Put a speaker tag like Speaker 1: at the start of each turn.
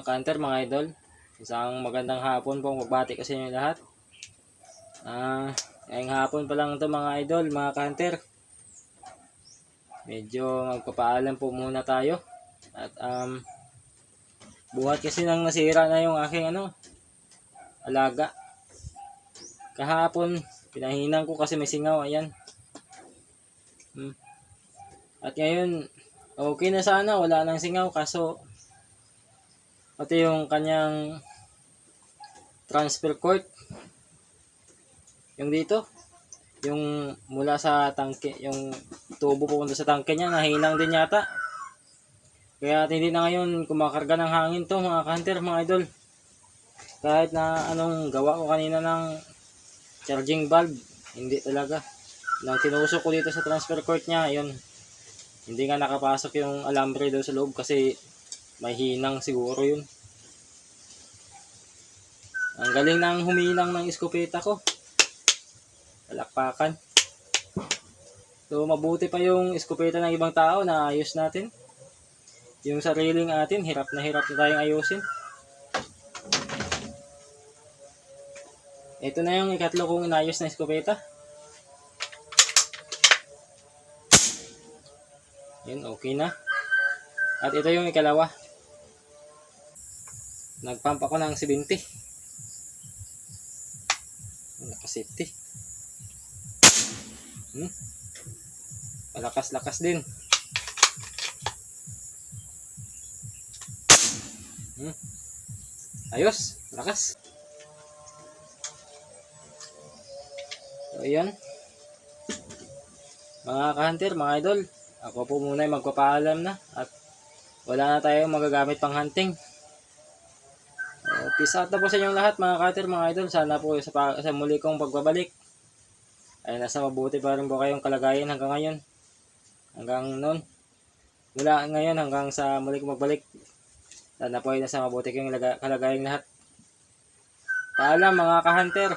Speaker 1: Mga ka-hunter, mga idol, isang magandang hapon po, magbati kasi inyo lahat. Ngayong hapon pa lang ito mga idol, mga ka-hunter. Medyo magpapaalam po muna tayo. At buhat kasi nang nasira na yung aking alaga. Kahapon, pinahinang ko kasi may singaw, ayan. At ngayon, okay na sana, wala nang singaw, kaso pati yung kanyang transfer cord, yung dito, yung mula sa tangke, yung tubo pupunta sa tangke niya, nahinang din yata. Kaya hindi na ngayon kumakarga ng hangin to mga ka-hunter, mga idol. Kahit na anong gawa ko kanina ng charging valve, hindi talaga. Nang tinusok ko dito sa transfer cord niya, yun, hindi nga nakapasok yung alambre doon sa loob kasi may hinang siguro yun. Ang galing nang huminang ng iskopeta ko. Palakpakan. So mabuti pa yung iskopeta ng ibang tao na ayos natin. Yung sariling atin, hirap na tayong ayusin. Ito na yung ikatlo kong inayos na iskopeta. Yun, okay na. At ito yung ikalawa. Nagpump ako ng 70. Naka-safety. Malakas-lakas din. Ayos, lakas. So, ayan. Mga ka-hunter, mga idol, ako po muna ay magpapaalam na at wala na tayong magagamit pang hunting. Peace out na po sa inyong lahat mga ka-hunter, mga idol. Sana po sa muli kong pagbabalik ay nasa mabuti pa rin po kayong kalagayan hanggang ngayon. Hanggang noon. Mula ngayon hanggang sa muli kong magbalik. Sana po ay nasa mabuti kayong kalagayan lahat. Paalam mga ka-hunter.